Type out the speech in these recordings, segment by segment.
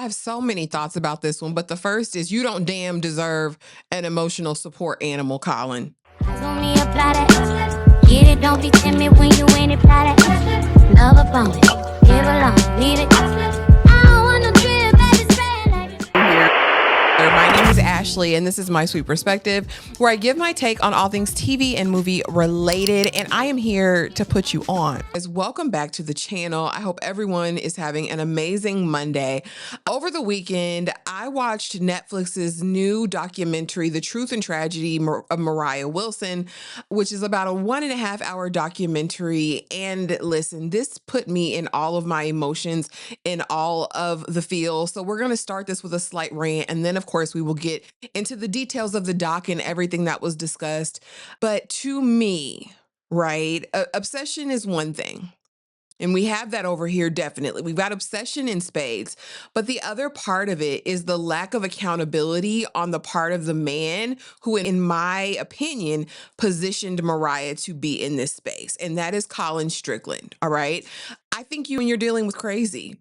I have so many thoughts about this one, but the first is you don't damn deserve an emotional support animal, Colin. Eyes on me, apply that. Get it, don't be timid when you in it, apply that. Love upon it, give along, leave it. I don't want no trip, baby, spend like it. My name is Ashley, and this is My Sweet Perspective, where I give my take on all things TV and movie related, and I am here to put you on. Welcome back to the channel. I hope everyone is having an amazing Monday. Over the weekend, I watched Netflix's new documentary, The Truth and Tragedy of Moriah Wilson, which is about a 1.5 hour documentary. And listen, this put me in all of my emotions, in all of the feels. So we're going to start this with a slight rant, and then of course we will get into the details of the doc and everything that was discussed. But to me, right, obsession is one thing. And we have that over here, definitely. We've got obsession in spades. But the other part of it is the lack of accountability on the part of the man who, in my opinion, positioned Moriah to be in this space. And that is Colin Strickland. All right. I think you and you're dealing with crazy.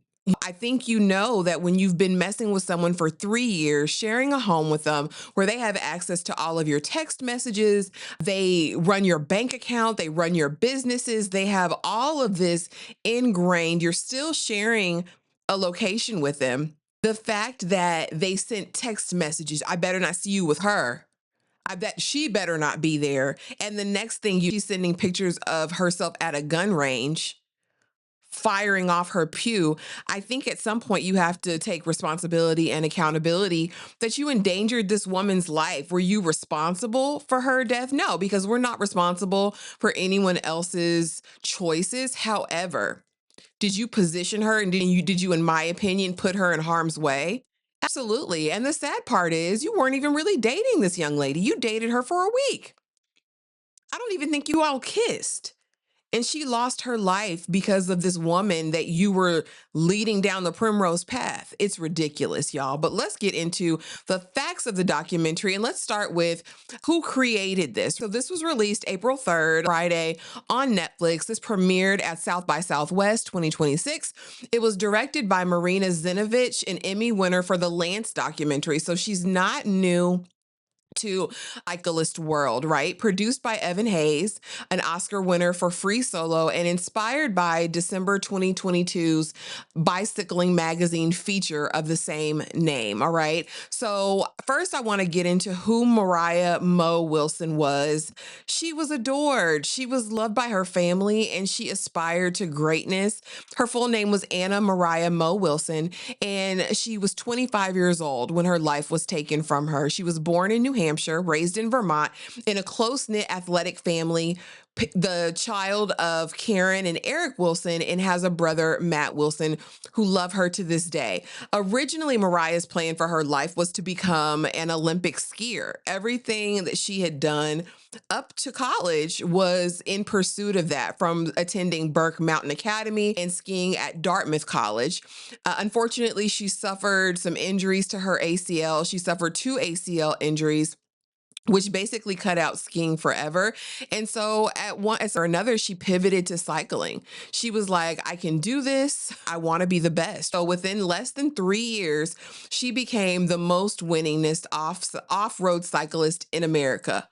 I think you know that when you've been messing with someone for 3 years, sharing a home with them where they have access to all of your text messages, they run your bank account, they run your businesses, they have all of this ingrained, you're still sharing a location with them. The fact that they sent text messages, I better not see you with her. I bet she better not be there. And the next thing she's sending pictures of herself at a gun range firing off her pew. I think at some point you have to take responsibility and accountability that you endangered this woman's life. Were you responsible for her death? No, because we're not responsible for anyone else's choices. However, did you position her and did you, in my opinion, put her in harm's way? Absolutely. And the sad part is you weren't even really dating this young lady. You dated her for a week. I don't even think you all kissed. And she lost her life because of this woman that you were leading down the primrose path. It's ridiculous, y'all. But let's get into the facts of the documentary, and let's start with who created this. So this was released April 3rd, Friday, on Netflix. This premiered at South by Southwest 2026. It was directed by Marina Xenovich, an Emmy winner for the Lance documentary. So she's not new to cyclist world, right? Produced by Evan Hayes, an Oscar winner for Free Solo, and inspired by December 2022's bicycling magazine feature of the same name. All right. So first I want to get into who Moriah Mo Wilson was. She was adored. She was loved by her family and she aspired to greatness. Her full name was Anna Moriah Mo Wilson, and she was 25 years old when her life was taken from her. She was born in New Hampshire, raised in Vermont, in a close-knit athletic family, the child of Karen and Eric Wilson, and has a brother, Matt Wilson, who love her to this day. Originally, Moriah's plan for her life was to become an Olympic skier. Everything that she had done up to college was in pursuit of that, from attending Burke Mountain Academy and skiing at Dartmouth College. Unfortunately, she suffered some injuries to her ACL. She suffered 2 ACL injuries, which basically cut out skiing forever. And so at one or another, she pivoted to cycling. She was like, I can do this. I want to be the best. So within less than 3 years, she became the most winningest off-road cyclist in America.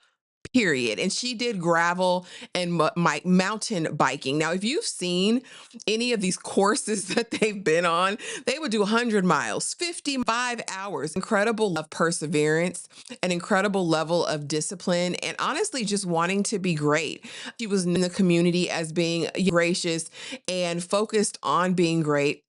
Period. And she did gravel and mountain biking. Now, if you've seen any of these courses that they've been on, they would do 100 miles, 55 hours. Incredible of perseverance, an incredible level of discipline, and honestly, just wanting to be great. She was in the community as being gracious and focused on being great.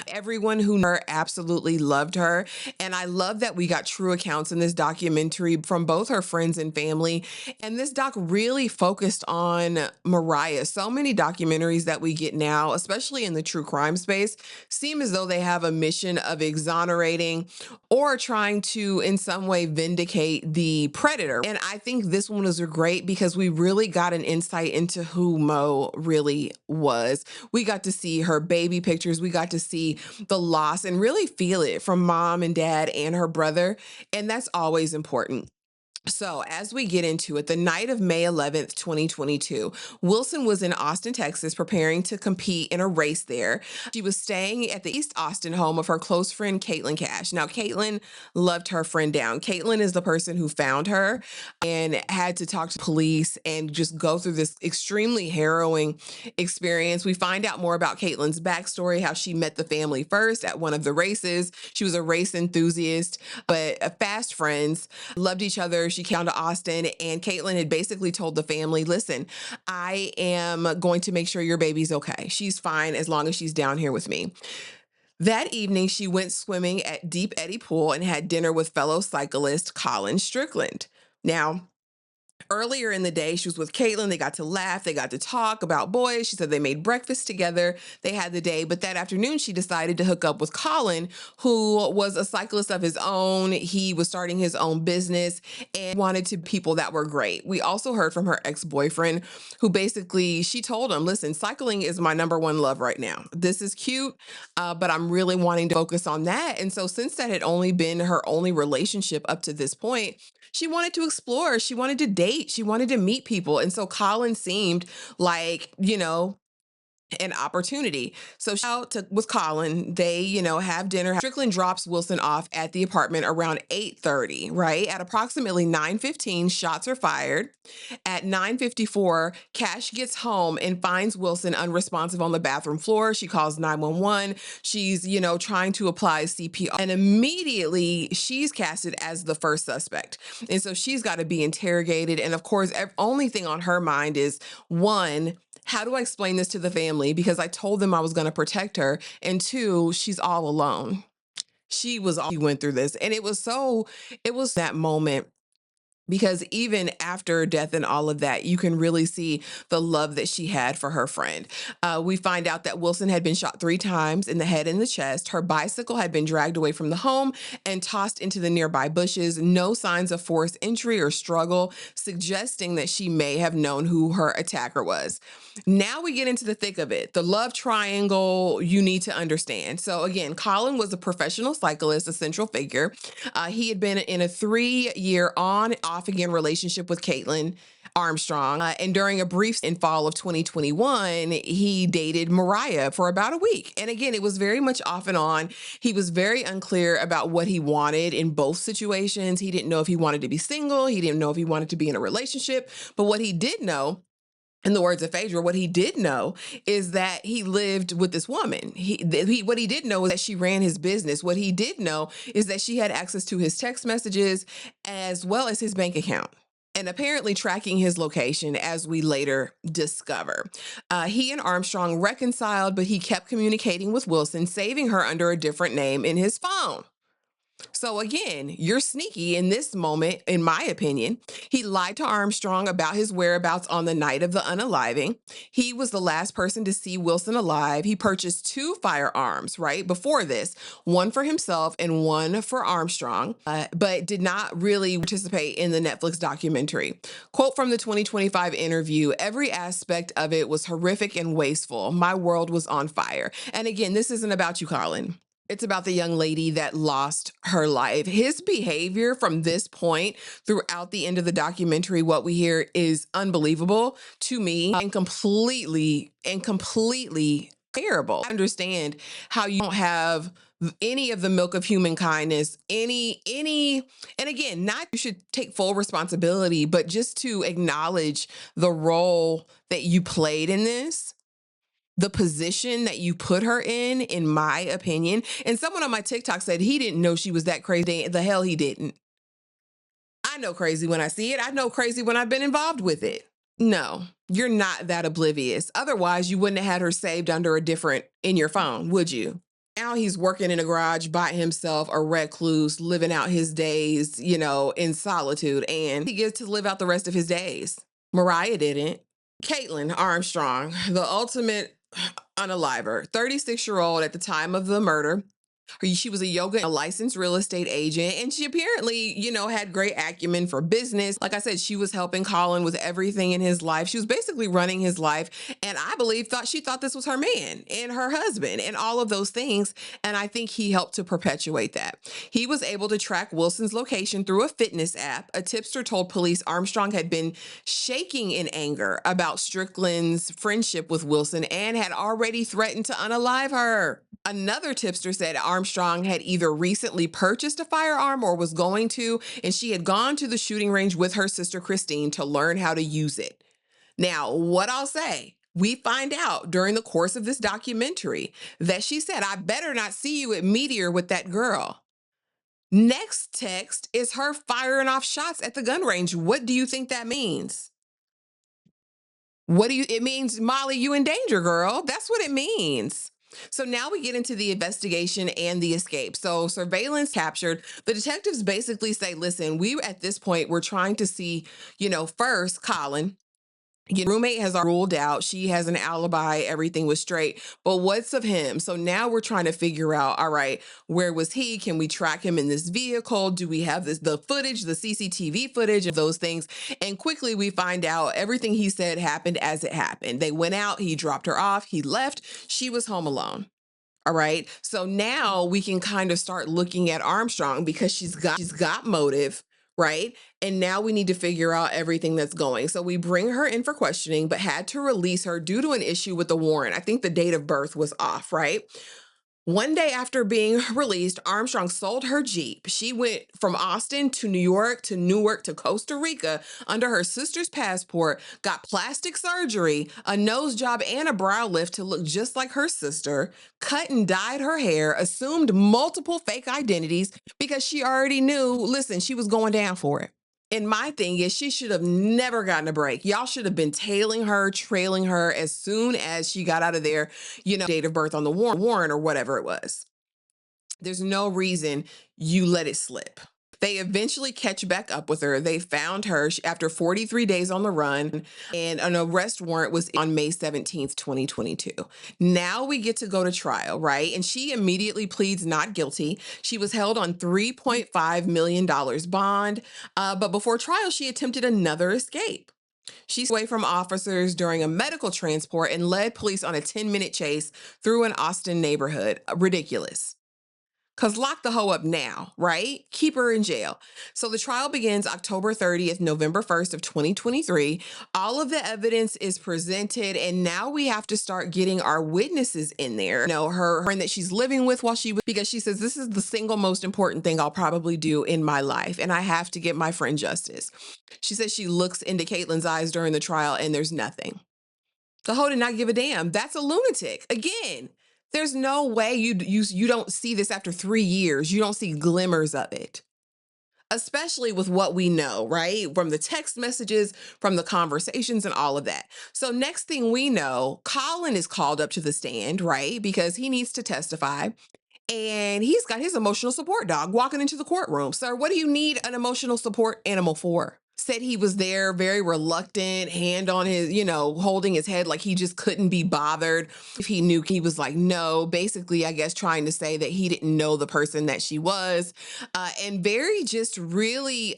Everyone who knew her absolutely loved her. And I love that we got true accounts in this documentary from both her friends and family. And this doc really focused on Moriah. So many documentaries that we get now, especially in the true crime space, seem as though they have a mission of exonerating or trying to in some way vindicate the predator. And I think this one was great because we really got an insight into who Mo really was. We got to see her baby pictures. We got to see the loss and really feel it from mom and dad and her brother. And that's always important. So, as we get into it, the night of May 11th, 2022, Wilson was in Austin, Texas, preparing to compete in a race there. She was staying at the East Austin home of her close friend, Caitlin Cash. Now, Caitlin loved her friend down. Caitlin is the person who found her and had to talk to police and just go through this extremely harrowing experience. We find out more about Caitlin's backstory, how she met the family first at one of the races. She was a race enthusiast, but fast friends, loved each other. She came down to Austin, and Caitlin had basically told the family, listen, I am going to make sure your baby's okay. She's fine as long as she's down here with me. That evening, she went swimming at Deep Eddy Pool and had dinner with fellow cyclist Colin Strickland. Now, earlier in the day, she was with Caitlin. They got to laugh. They got to talk about boys. She said they made breakfast together. They had the day. But that afternoon, she decided to hook up with Colin, who was a cyclist of his own. He was starting his own business and wanted to people that were great. We also heard from her ex-boyfriend, who basically, she told him, listen, cycling is my number one love right now. This is cute, but I'm really wanting to focus on that. And so since that had only been her only relationship up to this point, she wanted to explore. She wanted to date. She wanted to meet people. And so Colin seemed like, an opportunity. So shout out to with Colin. They, have dinner. Strickland drops Wilson off at the apartment around 8:30, right? At approximately 9:15, shots are fired. At 9:54, Cash gets home and finds Wilson unresponsive on the bathroom floor. She calls 911. She's, trying to apply CPR. And immediately she's casted as the first suspect. And so she's got to be interrogated. And of course, only thing on her mind is one, how do I explain this to the family? Because I told them I was going to protect her. And two, she's all alone. She went through this. And it was that moment, because even after death and all of that, you can really see the love that she had for her friend. We find out that Wilson had been shot 3 times in the head and the chest. Her bicycle had been dragged away from the home and tossed into the nearby bushes. No signs of forced entry or struggle, suggesting that she may have known who her attacker was. Now we get into the thick of it. The love triangle you need to understand. So again, Colin was a professional cyclist, a central figure. He had been in a 3-year on off again relationship with Caitlin Armstrong. And during a brief in fall of 2021, he dated Moriah for about a week. And again, it was very much off and on. He was very unclear about what he wanted in both situations. He didn't know if he wanted to be single. He didn't know if he wanted to be in a relationship. But what he did know, in the words of Phaedra, what he did know is that he lived with this woman. What he did know is that she ran his business. What he did know is that she had access to his text messages as well as his bank account, and apparently tracking his location, as we later discover. He and Armstrong reconciled, but he kept communicating with Wilson, saving her under a different name in his phone. So again, you're sneaky in this moment, in my opinion. He lied to Armstrong about his whereabouts on the night of the unaliving. He was the last person to see Wilson alive. He purchased 2 firearms, right, before this, one for himself and one for Armstrong, but did not really participate in the Netflix documentary. Quote from the 2025 interview, every aspect of it was horrific and wasteful. My world was on fire. And again, this isn't about you, Colin. It's about the young lady that lost her life. His behavior from this point throughout the end of the documentary, what we hear is unbelievable to me and completely terrible. I understand how you don't have any of the milk of human kindness, and again, not you should take full responsibility, but just to acknowledge the role that you played in this, the position that you put her in my opinion. And someone on my TikTok said he didn't know she was that crazy. The hell he didn't. I know crazy when I see it. I know crazy when I've been involved with it. No, you're not that oblivious. Otherwise, you wouldn't have had her saved under a different in your phone, would you? Now he's working in a garage by himself, a recluse, living out his days, in solitude, and he gets to live out the rest of his days. Moriah didn't. Caitlin Armstrong, the ultimate unaliver, 36-year-old at the time of the murder, She was a licensed real estate agent, and she apparently, had great acumen for business. Like I said, she was helping Colin with everything in his life. She was basically running his life, and I believe she thought this was her man and her husband and all of those things. And I think he helped to perpetuate that. He was able to track Wilson's location through a fitness app. A tipster told police Armstrong had been shaking in anger about Strickland's friendship with Wilson and had already threatened to unalive her. Another tipster said Armstrong had either recently purchased a firearm or was going to, and she had gone to the shooting range with her sister Christine to learn how to use it. Now, what I'll say, we find out during the course of this documentary that she said, "I better not see you at Meteor with that girl." Next text is her firing off shots at the gun range. What do you think that means? It means, Molly, you in danger, girl. That's what it means. So now we get into the investigation and the escape. So surveillance captured. The detectives basically say, listen, at this point, we're trying to see, first Colin. Your roommate has ruled out. She has an alibi. Everything was straight. But what's of him? So now we're trying to figure out, all right, where was he? Can we track him in this vehicle? Do we have the footage, the CCTV footage of those things? And quickly we find out everything he said happened as it happened. They went out. He dropped her off. He left. She was home alone. All right. So now we can kind of start looking at Armstrong because she's got motive. Right. And now we need to figure out everything that's going. So we bring her in for questioning, but had to release her due to an issue with the warrant. I think the date of birth was off. Right. One day after being released, Armstrong sold her Jeep. She went from Austin to New York to Newark to Costa Rica under her sister's passport, got plastic surgery, a nose job, and a brow lift to look just like her sister, cut and dyed her hair, assumed multiple fake identities because she already knew, listen, she was going down for it. And my thing is, she should have never gotten a break. Y'all should have been trailing her as soon as she got out of there, date of birth on the warrant or whatever it was. There's no reason you let it slip. They eventually catch back up with her. They found her after 43 days on the run, and an arrest warrant was on May 17th, 2022. Now we get to go to trial, right? And she immediately pleads not guilty. She was held on $3.5 million bond, but before trial, she attempted another escape. She away from officers during a medical transport and led police on a 10-minute chase through an Austin neighborhood. Ridiculous. Because lock the hoe up now, right? Keep her in jail. So the trial begins October 30th, November 1st of 2023. All of the evidence is presented, and now we have to start getting our witnesses in there. Her friend that she's living with because she says, this is the single most important thing I'll probably do in my life, and I have to get my friend justice. She says she looks into Caitlin's eyes during the trial, and there's nothing. The hoe did not give a damn. That's a lunatic. Again, there's no way you don't see this after 3 years. You don't see glimmers of it, especially with what we know, right? From the text messages, from the conversations and all of that. So next thing we know, Colin is called up to the stand, right? Because he needs to testify. And he's got his emotional support dog walking into the courtroom. Sir, what do you need an emotional support animal for? Said he was there very reluctant, hand on his, holding his head like he just couldn't be bothered. If he knew, he was like, no, basically, I guess trying to say that he didn't know the person that she was. And very just really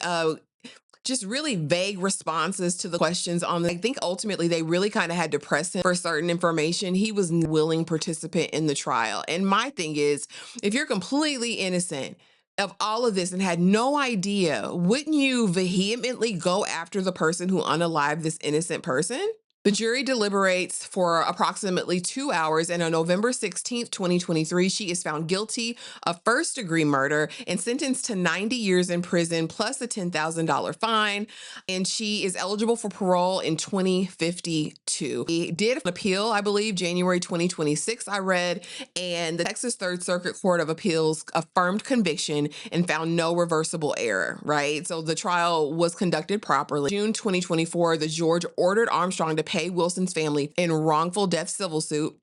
vague responses to the questions I think ultimately they really kind of had to press him for certain information. He was a willing participant in the trial. And my thing is, if you're completely innocent of all of this and had no idea, wouldn't you vehemently go after the person who unalived this innocent person? The jury deliberates for approximately 2 hours, and on November 16th, 2023, she is found guilty of first-degree murder and sentenced to 90 years in prison plus a $10,000 fine, and she is eligible for parole in 2052. He did an appeal, I believe, January 2026, I read, and the Texas Third Circuit Court of Appeals affirmed conviction and found no reversible error, right? So the trial was conducted properly. June 2024, the judge ordered Armstrong to pay Wilson's family in wrongful death civil suit.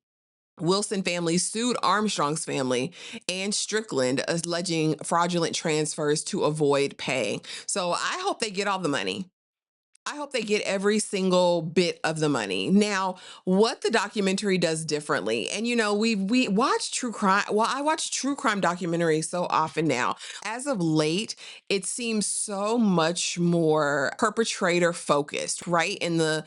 Wilson family sued Armstrong's family and Strickland, alleging fraudulent transfers to avoid paying. So I hope they get all the money. I hope they get every single bit of the money. Now, what the documentary does differently, and we watch true crime. Well, I watch true crime documentaries so often now. As of late, it seems so much more perpetrator focused, right? In the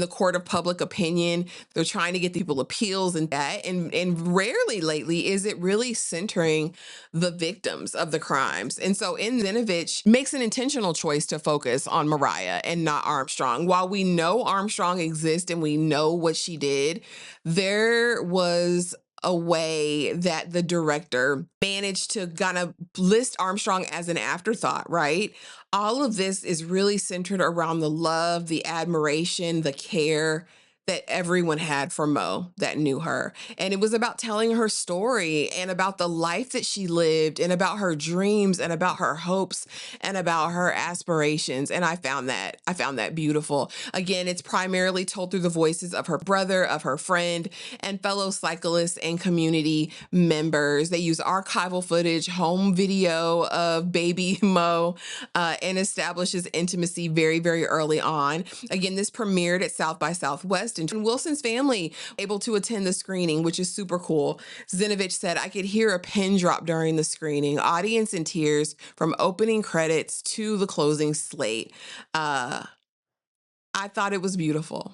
court of public opinion, they're trying to get people appeals and that, and rarely lately is it really centering the victims of the crimes. And so in Xenovich makes an intentional choice to focus on Moriah and not Armstrong. While we know Armstrong exists and we know what she did, there was a way that the director managed to kind of list Armstrong as an afterthought, right? All of this is really centered around the love, the admiration, the care that everyone had for Mo that knew her. And it was about telling her story and about the life that she lived and about her dreams and about her hopes and about her aspirations. And I found that beautiful. Again, it's primarily told through the voices of her brother, of her friend, and fellow cyclists and community members. They use archival footage, home video of baby Mo, and establishes intimacy very, very early on. Again, this premiered at South by Southwest, and Wilson's family able to attend the screening, which is super cool. Xenovich said, I could hear a pin drop during the screening, audience in tears from opening credits to the closing slate. I thought it was beautiful.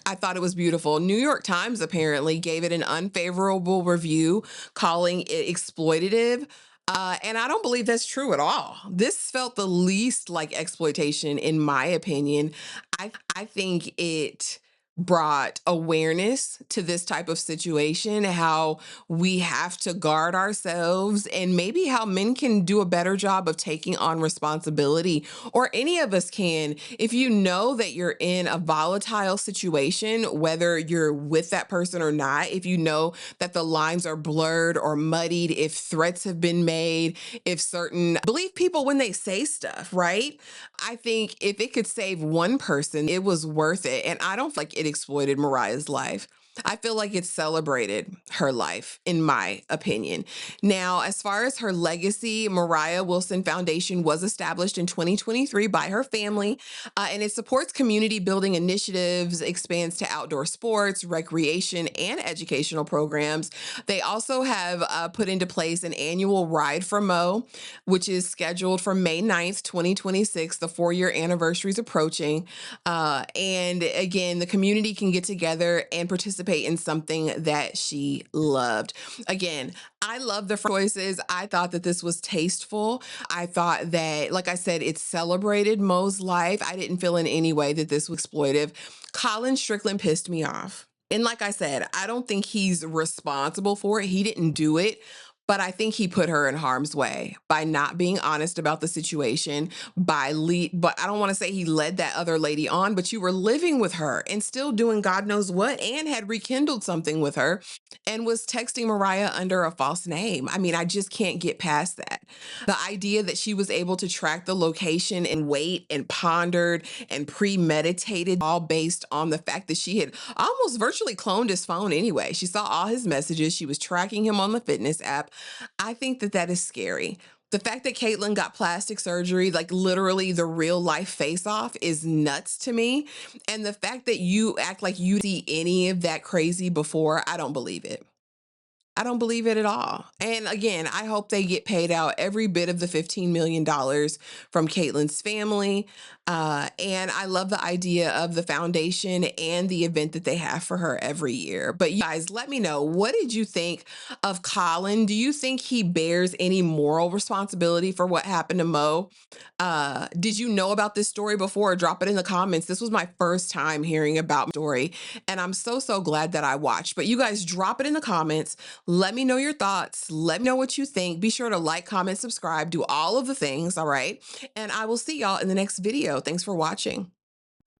I thought it was beautiful. New York Times apparently gave it an unfavorable review, calling it exploitative. And I don't believe that's true at all. This felt the least like exploitation, in my opinion. I think it brought awareness to this type of situation, how we have to guard ourselves, and maybe how men can do a better job of taking on responsibility, or any of us can. If you know that you're in a volatile situation, whether you're with that person or not, if you know that the lines are blurred or muddied, if threats have been made, if certain believe people when they say stuff, right? I think if it could save one person, it was worth it. And I don't feel like it exploited Moriah's life. I feel like it celebrated her life, in my opinion. Now, as far as her legacy, Moriah Wilson Foundation was established in 2023 by her family, and it supports community building initiatives, expands to outdoor sports, recreation, and educational programs. They also have put into place an annual Ride for Mo, which is scheduled for May 9th, 2026. The 4-year anniversary is approaching. And again, the community can get together and participate in something that she loved. Again, I love the choices. I thought that this was tasteful. I thought that, like I said, it celebrated Mo's life. I didn't feel in any way that this was exploitive. Colin Strickland pissed me off. And like I said, I don't think he's responsible for it. He didn't do it. But I think he put her in harm's way by not being honest about the situation, but I don't want to say he led that other lady on, but you were living with her and still doing God knows what, and had rekindled something with her and was texting Moriah under a false name. I mean, I just can't get past that. The idea that she was able to track the location and wait and pondered and premeditated, all based on the fact that she had almost virtually cloned his phone anyway. She saw all his messages. She was tracking him on the fitness app. I think that that is scary. The fact that Caitlyn got plastic surgery, like literally the real life face off, is nuts to me. And the fact that you act like you see any of that crazy before, I don't believe it. I don't believe it at all. And again, I hope they get paid out every bit of the $15 million from Caitlyn's family. And I love the idea of the foundation and the event that they have for her every year. But you guys, let me know, what did you think of Colin? Do you think he bears any moral responsibility for what happened to Mo? Did you know about this story before? Drop it in the comments. This was my first time hearing about the story, and I'm so, so glad that I watched. But you guys, drop it in the comments. Let me know your thoughts. Let me know what you think. Be sure to like, comment, subscribe, do all of the things, all right? And I will see y'all in the next video. Thanks for watching.